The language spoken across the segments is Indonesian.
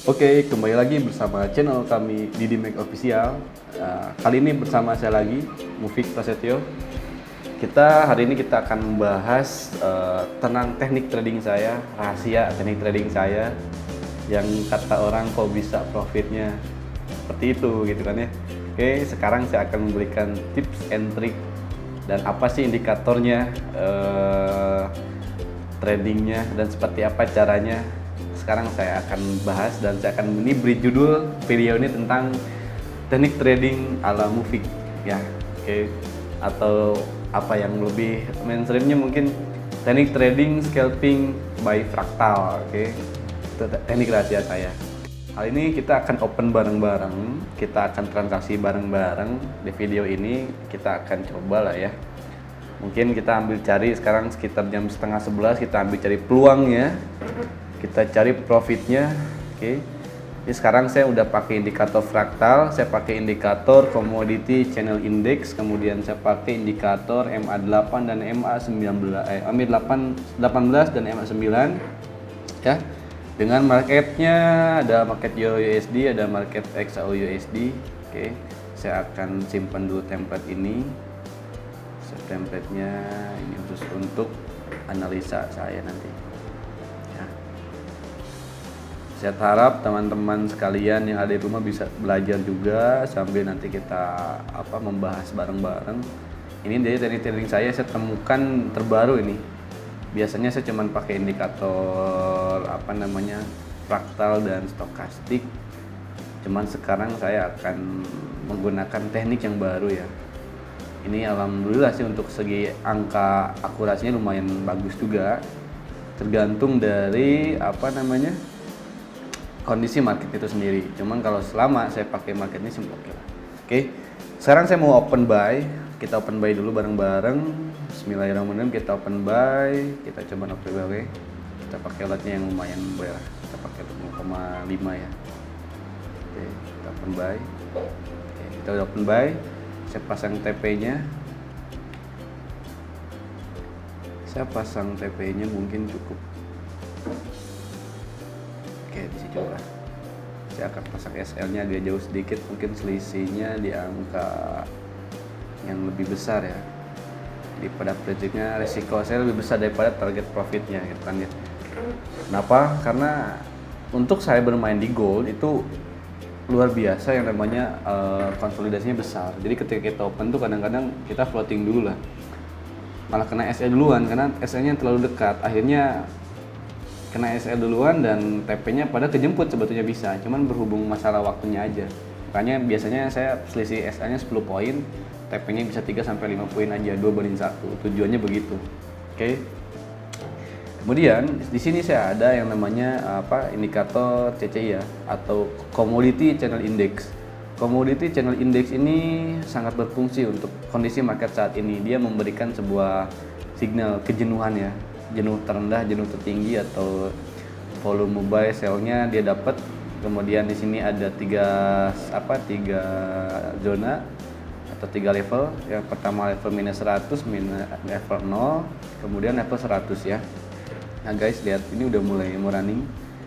Oke, kembali lagi bersama channel kami Didi Make Official. Kali ini bersama saya lagi, Mufik Prasetyo. Hari ini kita akan membahas tentang teknik trading saya, rahasia teknik trading saya, yang kata orang kok bisa profitnya seperti itu gitu kan ya. Oke, sekarang saya akan memberikan tips and trick dan apa sih indikatornya, tradingnya dan seperti apa caranya. Sekarang saya akan bahas dan saya akan beri judul video ini tentang teknik trading ala Mufik ya, oke. Atau apa yang lebih mainstreamnya mungkin teknik trading scalping by fractal, oke. Itu teknik rahasia saya. Hal ini kita akan open bareng-bareng, kita akan transaksi bareng-bareng di video ini. Kita akan coba lah ya. Mungkin kita ambil cari sekarang sekitar jam setengah 11, kita ambil cari peluangnya, kita cari profitnya, oke. Jadi sekarang saya udah pakai indikator fraktal, saya pakai indikator commodity channel index, kemudian saya pakai indikator MA8 dan MA18 dan MA9 ya. Dengan marketnya ada market Euro USD, ada market XAU USD, oke. Saya akan simpan dulu template ini. Template-nya ini khusus untuk analisa saya nanti. Saya harap teman-teman sekalian yang ada di rumah bisa belajar juga sambil nanti kita membahas bareng-bareng. Ini dari teknik trading saya temukan terbaru ini. Biasanya saya cuma pakai indikator fraktal dan stokastik. Cuman sekarang saya akan menggunakan teknik yang baru ya. Ini alhamdulillah sih untuk segi angka akurasinya lumayan bagus juga. Tergantung dari kondisi market itu sendiri. Cuman kalau selama saya pakai market ini semua oke lah. Oke. Sekarang saya mau open buy. Kita open buy dulu bareng-bareng. Bismillahirrahmanirrahim. Kita open buy. Kita coba open buy. Kita pakai lotnya yang lumayan lah. Kita pakai 0,5 ya. Oke, kita open buy. Oke, kita udah open buy. Saya pasang TP-nya. Saya pasang TP-nya mungkin cukup. Oke, di situ lah. Saya akan pasang SL-nya agak jauh sedikit, mungkin selisihnya di angka yang lebih besar ya. Daripada prediknya, resiko saya lebih besar daripada target profitnya gitu kan ya. Kenapa? Karena untuk saya bermain di gold itu luar biasa yang namanya konsolidasinya besar. Jadi ketika kita open tuh kadang-kadang kita floating dulu lah. Malah kena SL duluan karena SL-nya terlalu dekat. Akhirnya kena SL duluan dan TP-nya pada kejemput sebetulnya bisa, cuman berhubung masalah waktunya aja. Makanya biasanya saya selisih SL-nya 10 poin, TP-nya bisa 3 sampai 5 poin aja, 2/1. Tujuannya begitu. Oke. Kemudian di sini saya ada yang namanya indikator CCI ya, atau Commodity Channel Index. Commodity Channel Index ini sangat berfungsi untuk kondisi market saat ini. Dia memberikan sebuah signal kejenuhan ya, jenuh terendah, jenuh tertinggi, atau volume buy sell-nya dia dapat. Kemudian di sini ada tiga zona atau 3 level. Yang pertama level minus 100, level 0, kemudian level 100 ya. Nah guys, lihat ini udah mulai running.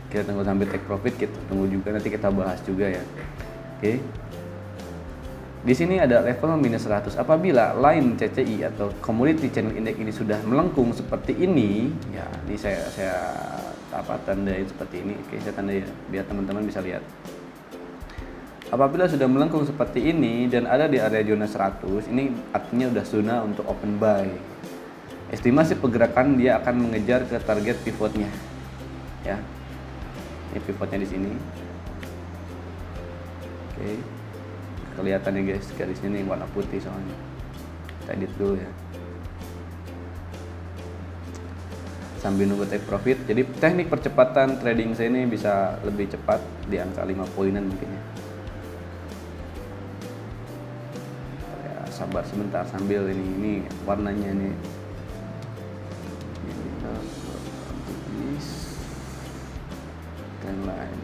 Kita tunggu sampai take profit, kita tunggu juga nanti kita bahas juga ya. Oke. Di sini ada level minus 100. Apabila line CCI atau Commodity Channel Index ini sudah melengkung seperti ini, ya ini saya tandain seperti ini. Oke, saya tandai biar teman-teman bisa lihat. Apabila sudah melengkung seperti ini dan ada di area zona 100, ini artinya udah zona untuk open buy. Estimasi pergerakan dia akan mengejar ke target pivotnya. Ya. Ini pivotnya di sini. Oke. Kelihatan nih guys, garisnya nih warna putih soalnya. Kita edit dulu ya. Sambil nunggu take profit. Jadi teknik percepatan trading saya ini bisa lebih cepat di angka 5 poinan mungkin ya. Ya, sabar sebentar sambil ini warnanya nih. Trendline.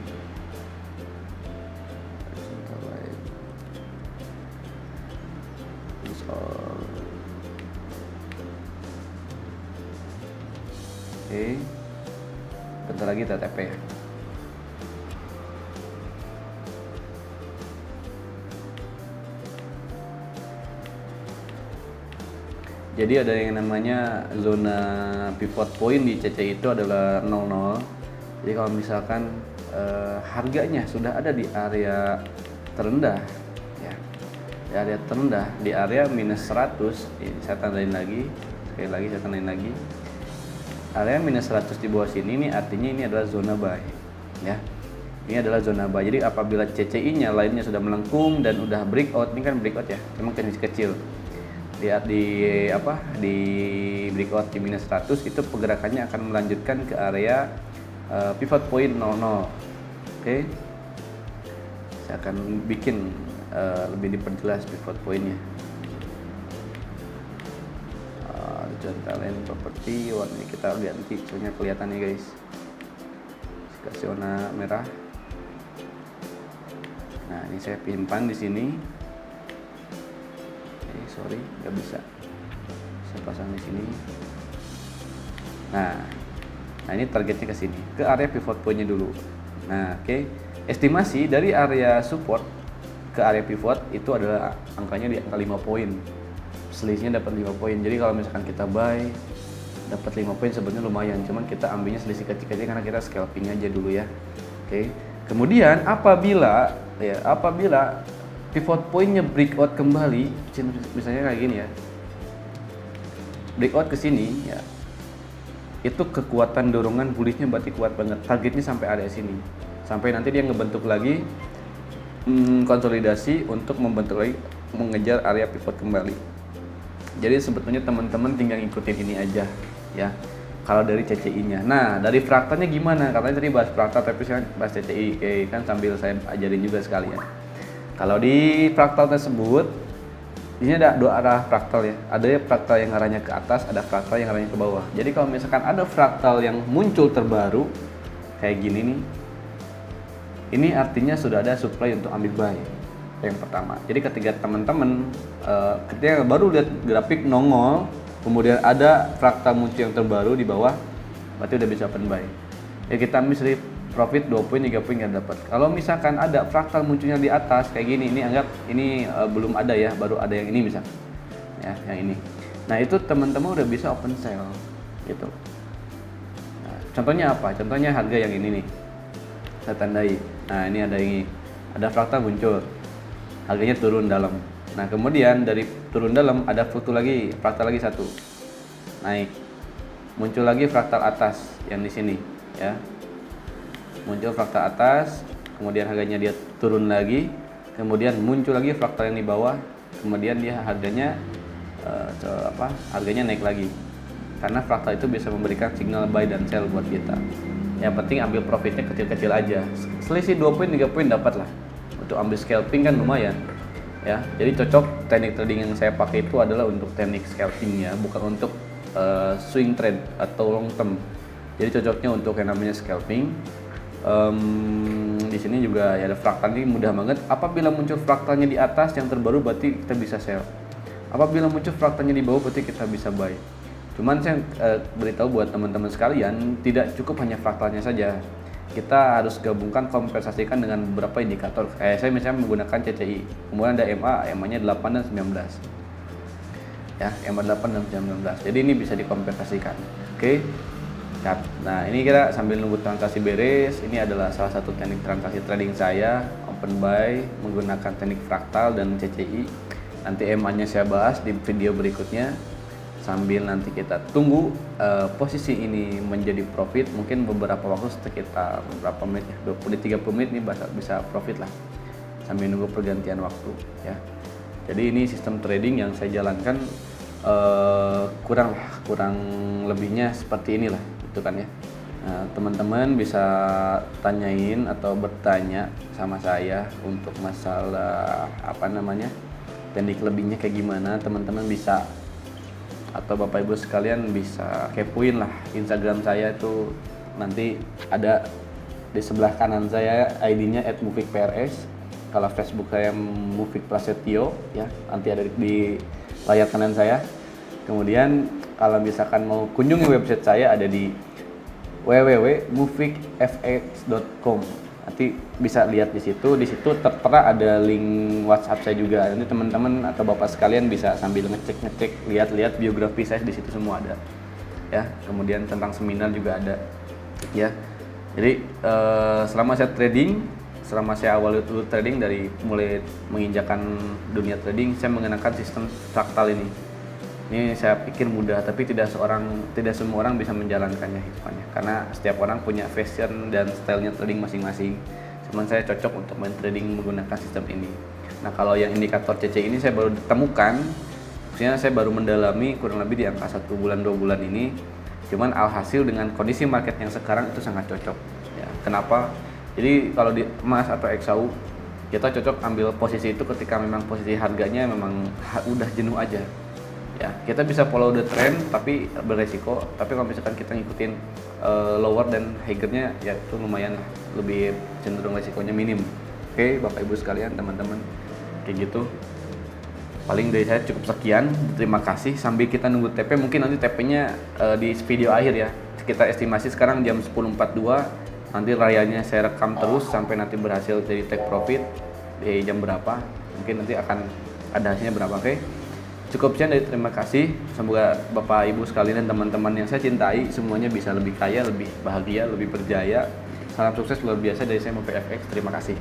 Oke. Bentar lagi kita TP ya. Jadi ada yang namanya zona pivot point di CCI itu adalah 00. Jadi kalau misalkan harganya sudah ada di area terendah ya, di area terendah, di area minus 100, ini saya tandain lagi, sekali lagi saya tandain lagi, area minus 100 di bawah sini, ini artinya ini adalah zona buy ya. Ini adalah zona buy. Jadi apabila CCI nya lainnya sudah melengkung dan udah breakout, ini kan breakout ya, memang kecil. Lihat di breakout di minus 100 itu pergerakannya akan melanjutkan ke area pivot point 00. Oke. Saya akan bikin lebih diperjelas pivot pointnya. Contoh lain properti warna kita ganti soalnya kelihatan nih guys. Kasih warna merah. Nah, ini saya simpan di sini. Sorry, nggak bisa. Saya pasang di sini. Nah ini targetnya ke sini, ke area pivot point-nya dulu. Nah, oke. Estimasi dari area support ke area pivot itu adalah angkanya di angka 5 poin. Selisihnya dapat 5 poin. Jadi kalau misalkan kita buy dapat 5 poin sebenarnya lumayan, cuman kita ambilnya selisih kecil-kecil karena kita scalping aja dulu ya. Oke. Kemudian apabila pivot pointnya breakout kembali, misalnya kayak gini ya, breakout ke sini ya, itu kekuatan dorongan bullishnya berarti kuat banget, targetnya sampai area sini, sampai nanti dia ngebentuk lagi konsolidasi untuk membentuk lagi mengejar area pivot kembali. Jadi sebetulnya teman-teman tinggal ngikutin ini aja ya kalau dari CCI-nya. Nah, dari fraktalnya gimana? Katanya tadi bahas fraktal tapi sekarang bahas CCI. Oke, kan sambil saya ajarin juga sekalian. Kalau di fraktal tersebut, ini ada dua arah fraktal ya. Ada fraktal yang arahnya ke atas, ada fraktal yang arahnya ke bawah. Jadi kalau misalkan ada fraktal yang muncul terbaru kayak gini nih, ini artinya sudah ada supply untuk ambil buy. Yang pertama. Jadi ketika teman-teman ketika baru lihat grafik nongol, kemudian ada fraktal muncul yang terbaru di bawah, berarti udah bisa open buy. Ya kita ambil profit 2 poin, 3 poin nggak dapat. Kalau misalkan ada fraktal munculnya di atas kayak gini, ini anggap ini belum ada ya, baru ada yang ini misal. Ya, yang ini. Nah, itu teman-teman udah bisa open sell gitu. Nah, contohnya apa? Contohnya harga yang ini nih. Saya tandai. Nah, ini ada ini. Ada fraktal muncul. Harganya turun dalam. Nah, kemudian dari turun dalam ada fraktal lagi satu. Naik. Muncul lagi fraktal atas yang di sini, ya. Muncul fraktal atas, kemudian harganya dia turun lagi, kemudian muncul lagi fraktal yang di bawah, kemudian dia harganya harganya naik lagi. Karena fraktal itu bisa memberikan signal buy dan sell buat kita. Yang penting ambil profitnya kecil-kecil aja. Selisih 2 poin 3 poin dapat lah. Untuk ambil scalping kan lumayan. Ya, jadi cocok teknik trading yang saya pakai itu adalah untuk teknik scalping ya, bukan untuk swing trade atau long term. Jadi cocoknya untuk yang namanya scalping. Di sini juga ya ada fraktal, ini mudah banget. Apabila muncul fraktalnya di atas yang terbaru berarti kita bisa sell. Apabila muncul fraktalnya di bawah berarti kita bisa buy. Cuman saya beritahu buat teman-teman sekalian, tidak cukup hanya fraktalnya saja. Kita harus gabungkan, kompensasikan dengan beberapa indikator. Saya misalnya menggunakan CCI, kemudian ada MA-nya 8 dan 19. Ya, MA 8 dan 19. Jadi ini bisa dikompensasikan. Oke. Nah, ini kita sambil nunggu transaksi beres. Ini adalah salah satu teknik transaksi trading saya, open buy menggunakan teknik fraktal dan CCI. Nanti MA-nya saya bahas di video berikutnya. Sambil nanti kita tunggu posisi ini menjadi profit, mungkin beberapa waktu sekitar beberapa menit ya, 20-30 menit ini bisa profit lah sambil nunggu pergantian waktu ya. Jadi ini sistem trading yang saya jalankan kurang lebihnya seperti inilah gitu kan ya. Nah, teman-teman bisa tanyain atau bertanya sama saya untuk masalah teknik lebihnya kayak gimana, teman-teman bisa, atau Bapak Ibu sekalian bisa kepoin lah Instagram saya, itu nanti ada di sebelah kanan saya ID-nya @mufikprs. Kalau Facebook saya Mufik Prasetyo ya, nanti ada di layar kanan saya. Kemudian kalau misalkan mau kunjungi website saya ada di www.mufikfx.com. Nanti bisa lihat di situ. Di situ tertera ada link WhatsApp saya juga. Nanti teman-teman atau Bapak sekalian bisa sambil ngecek, lihat-lihat biografi saya di situ semua ada. Ya, kemudian tentang seminar juga ada. Ya. Jadi selama saya awal dulu trading dari mulai menginjakan dunia trading, saya mengenakan sistem fraktal ini. Ini saya pikir mudah, tapi tidak semua orang bisa menjalankannya hitungannya. Karena setiap orang punya fashion dan stylenya trading masing-masing. Cuman saya cocok untuk main trading menggunakan sistem ini. Nah, kalau yang indikator CC ini saya baru temukan, maksudnya saya baru mendalami kurang lebih di angka 1 bulan 2 bulan ini. Cuman alhasil dengan kondisi market yang sekarang itu sangat cocok. Ya, kenapa? Jadi kalau di emas atau XAU kita cocok ambil posisi itu ketika memang posisi harganya memang udah jenuh aja. Ya, kita bisa follow the trend tapi beresiko. Tapi kalau misalkan kita ngikutin lower dan higher-nya, ya itu lumayan lah, lebih cenderung resikonya minim. Oke, Bapak Ibu sekalian, teman-teman, kayak gitu. Paling dari saya cukup sekian. Terima kasih. Sambil kita nunggu TP, mungkin nanti TP-nya di video akhir ya. Kita estimasi sekarang jam 10.42. Nanti rayanya saya rekam terus sampai nanti berhasil jadi take profit di jam berapa. Mungkin nanti akan ada hasilnya berapa. Oke. Cukup sekian dari terima kasih. Semoga Bapak Ibu sekalian dan teman-teman yang saya cintai semuanya bisa lebih kaya, lebih bahagia, lebih berjaya. Salam sukses luar biasa dari saya, MoPFX. Terima kasih.